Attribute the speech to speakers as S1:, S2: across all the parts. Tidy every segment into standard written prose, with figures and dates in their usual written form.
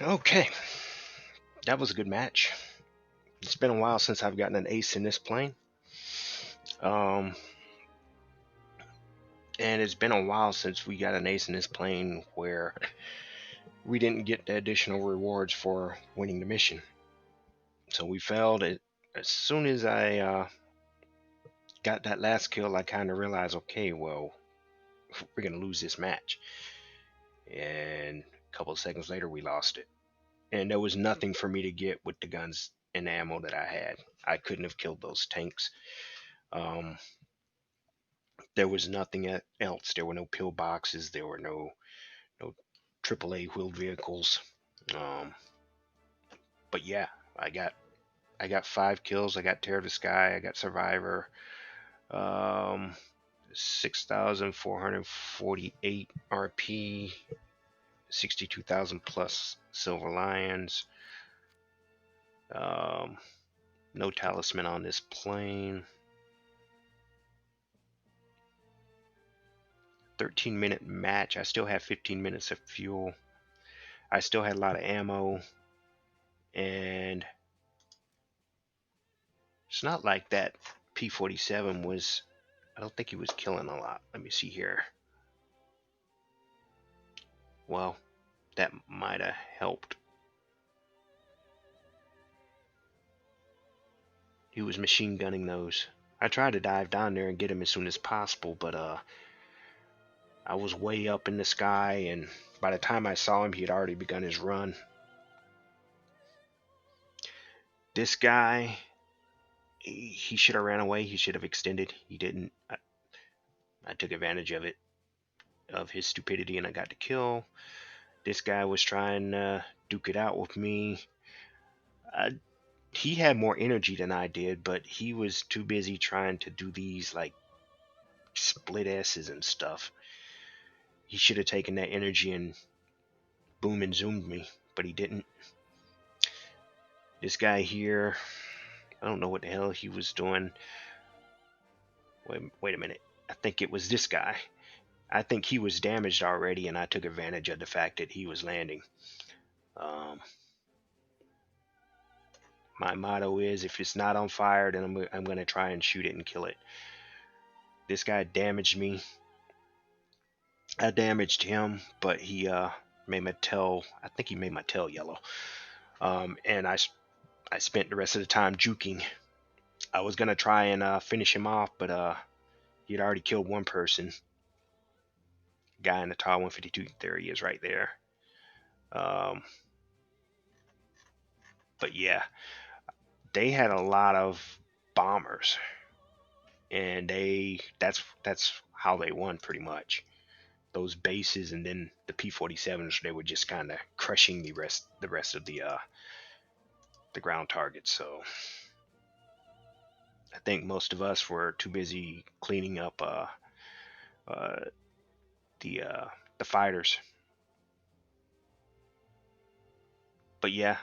S1: Okay, that was a good match. It's been a while since I've gotten an ace in this plane. Um, and it's been a while since we got an ace in this plane where we didn't get the additional rewards for winning the mission. So we failed it. As soon as I got that last kill, I kind of realized, okay, well, we're gonna lose this match. And a couple of seconds later, we lost it. And there was nothing for me to get with the guns and ammo that I had. I couldn't have killed those tanks. Um, there was nothing else. There were no pillboxes. There were no AAA wheeled vehicles. Um, but yeah, I got I got 5 kills. I got Terror of the Sky. I got Survivor. Um, 6,448 RP. 62,000 plus Silver Lions. Um, no talisman on this plane. 13-minute match. I still have 15 minutes of fuel. I still had a lot of ammo. And it's not like that P-47 was, I don't think he was killing a lot. Let me see here. Well, that might have helped. He was machine gunning those. I tried to dive down there and get him as soon as possible, but I was way up in the sky, and by the time I saw him, he had already begun his run. This guy, he should have ran away. He should have extended. He didn't. I took advantage of it, of his stupidity, and I got the kill. This guy was trying to duke it out with me. He had more energy than I did, but he was too busy trying to do these like split S's and stuff. He should have taken that energy and boom and zoomed me, but he didn't. This guy here, I don't know what the hell he was doing. Wait a minute. I think it was this guy. I think he was damaged already, and I took advantage of the fact that he was landing. My motto is, if it's not on fire, then I'm going to try and shoot it and kill it. This guy damaged me. I damaged him, but he made my tail, I think he made my tail yellow. And I spent the rest of the time juking. I was going to try and finish him off, but he had already killed one person. Guy in the TAR 152, there he is right there. But yeah, they had a lot of bombers, and that's how they won pretty much. Those bases, and then the P-47s, they were just kind of crushing the rest of the ground targets. So I think most of us were too busy cleaning up the fighters. But yeah,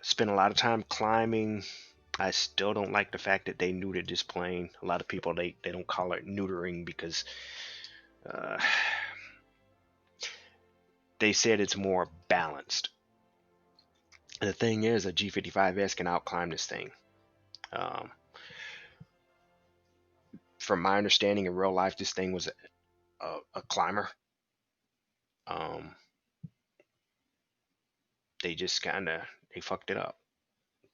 S1: spent a lot of time climbing. I still don't like the fact that they neutered this plane. A lot of people, they don't call it neutering because they said it's more balanced. And the thing is, a G55S can outclimb this thing. From my understanding, in real life, this thing was a climber. They just they fucked it up.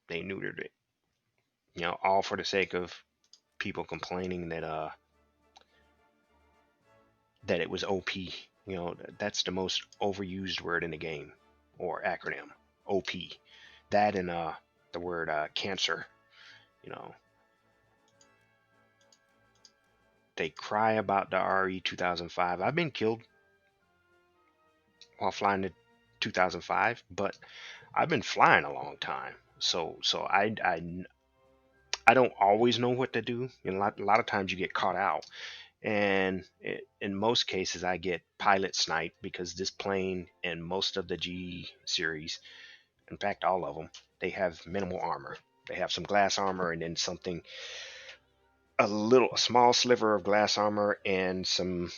S1: They neutered it. All for the sake of people complaining that it was OP. That's the most overused word in the game, or acronym, OP. That and the word cancer. They cry about the Re2005. I've been killed while flying the 2005, but I've been flying a long time, so I don't always know what to do. A lot of times you get caught out, and in most cases I get pilot sniped because this plane and most of the G series, in fact all of them, they have minimal armor. They have some glass armor and then a small sliver of glass armor and some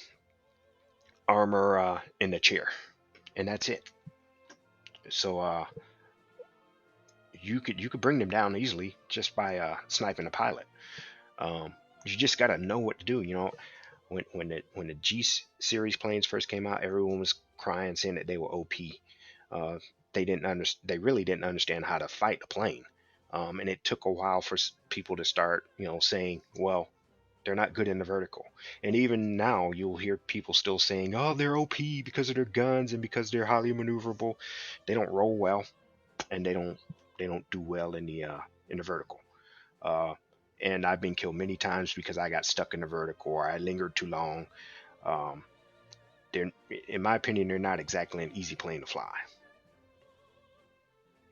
S1: armor in the chair. and that's it. So you could bring them down easily just by sniping a pilot. You just got to know what to do. You know, when the G series planes first came out, everyone was crying saying that they were OP. Uh, they really didn't understand how to fight a plane. And it took a while for people to start, saying, well, they're not good in the vertical. And even now, you'll hear people still saying, oh, they're OP because of their guns and because they're highly maneuverable. They don't roll well, and they don't do well in the vertical. Uh, and I've been killed many times because I got stuck in the vertical or I lingered too long. Um, they're, in my opinion, they're not exactly an easy plane to fly.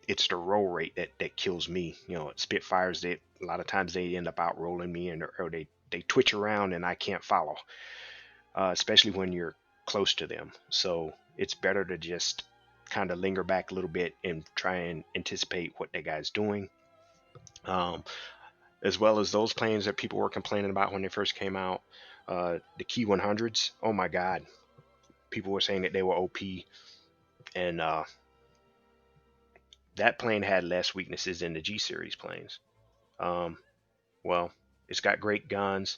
S1: It's the roll rate that kills me. Spitfires, a lot of times they end up outrolling me, or they twitch around and I can't follow, especially when you're close to them. So it's better to just kind of linger back a little bit and try and anticipate what that guy's doing. As well as those planes that people were complaining about when they first came out, the Key 100s. Oh my God, people were saying that they were OP, and that plane had less weaknesses than the G series planes. Um, well, it's got great guns.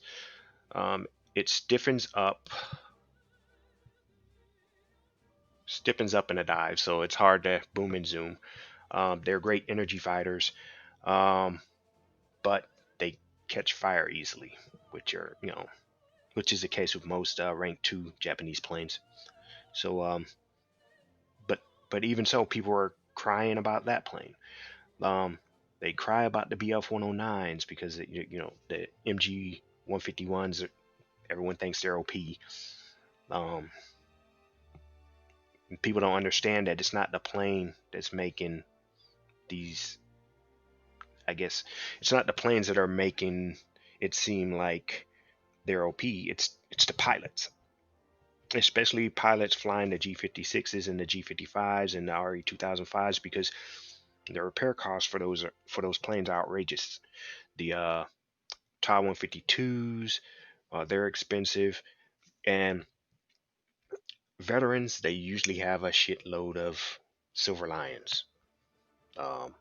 S1: It stiffens up in a dive, so it's hard to boom and zoom. They're great energy fighters, um, but they catch fire easily, which is the case with most rank 2 Japanese planes. So, but even so, people are crying about that plane. Um, they cry about the BF-109s because the MG 151s. Everyone thinks they're OP. Um, People don't understand that it's not the plane that's making these. I guess it's not the planes that are making it seem like they're OP. It's the pilots, especially pilots flying the G56s and the G55s and the Re2005s, because the repair costs for those planes are outrageous. The TI 152s, they're expensive, and veterans, they usually have a shitload of Silver Lions, um,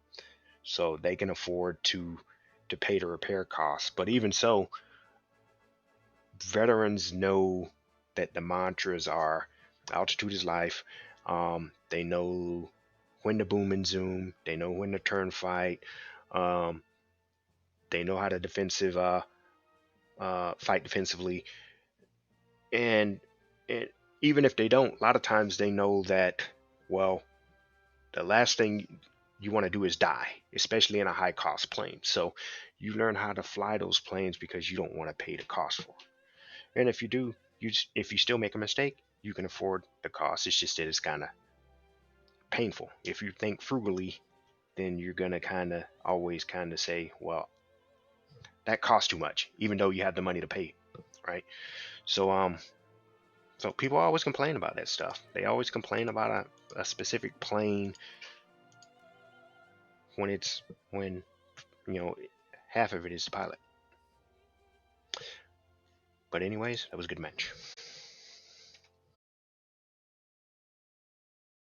S1: so they can afford to pay the repair costs. But even so, veterans know that the mantras are altitude is life. They know when to boom and zoom. They know when to turn fight. Um, they know how to fight defensively, and, and even if they don't, a lot of times they know that, well, the last thing you want to do is die, especially in a high cost plane. So you learn how to fly those planes because you don't want to pay the cost for it. And if you do, if you still make a mistake, you can afford the cost. It's just that it's kind of painful. If you think frugally, then you're gonna always say, well, that costs too much, even though you have the money to pay, right? So so people always complain about that stuff. They always complain about a specific plane when you know half of it is the pilot. But anyways, that was a good match.